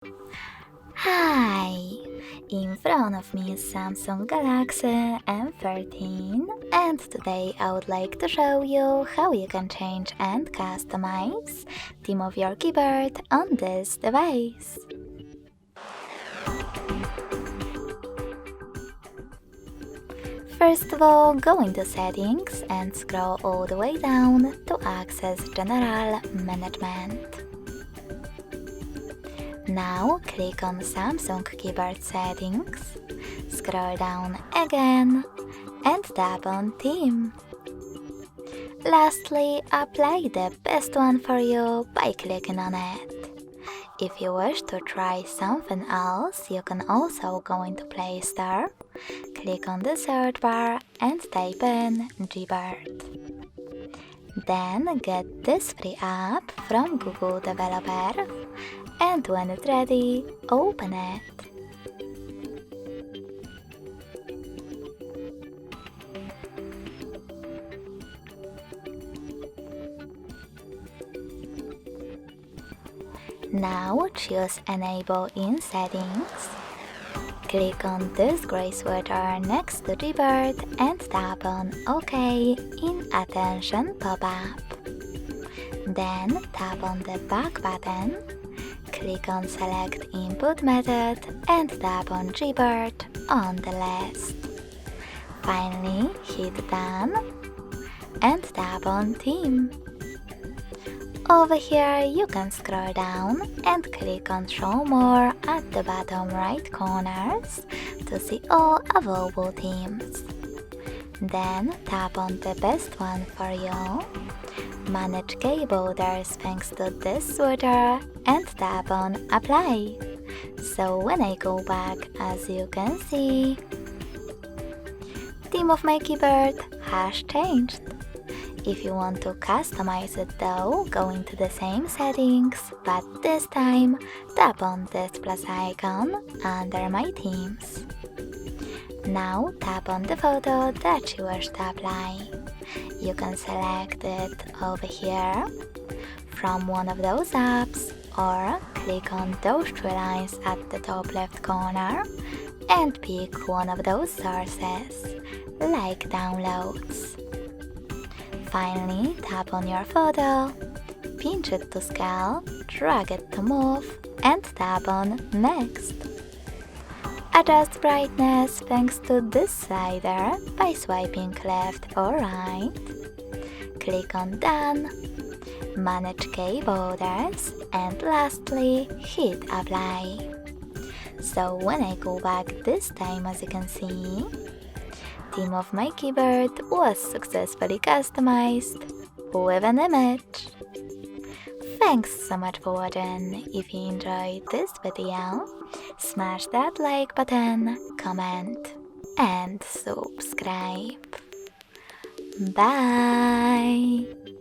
Hi! In front of me is Samsung Galaxy M14 and today I would like to show you how you can change and customize theme of your keyboard on this device. First of all, go into settings and scroll all the way down to access General Management. Now click on Samsung Keyboard Settings, scroll down again and tap on Theme. Lastly, apply the best one for you by clicking on it. If you wish to try something else, you can also go into Play Store, click on the search bar and type in Gboard. Then get this free app from Google Developer and when it's ready, open it. Now choose Enable in Settings. Click on this gray sweater next to Gboard and tap on OK in Attention pop-up. Then tap on the back button. Click on Select Input Method and tap on Gboard on the list. Finally, hit Done and tap on Theme. Over here, you can scroll down and click on Show More at the bottom right corners to see all available themes. Then tap on the best one for you. Manage key borders thanks to this sweater and tap on Apply. So when I go back, as you can see, theme of my keyboard has changed. If you want to customize it though, go into the same settings, but this time tap on this plus icon under my themes. Now tap on the photo that you wish to apply. You can select it over here from one of those apps or click on those three lines at the top left corner and pick one of those sources, like Downloads. Finally, tap on your photo, pinch it to scale, drag it to move and tap on Next. Adjust brightness thanks to this slider by swiping left or right. Click on Done, manage key borders and lastly hit Apply. So when I go back this time, as you can see, theme of my keyboard was successfully customized with an image. Thanks so much for watching. If you enjoyed this video, smash that like button, comment and subscribe. Bye!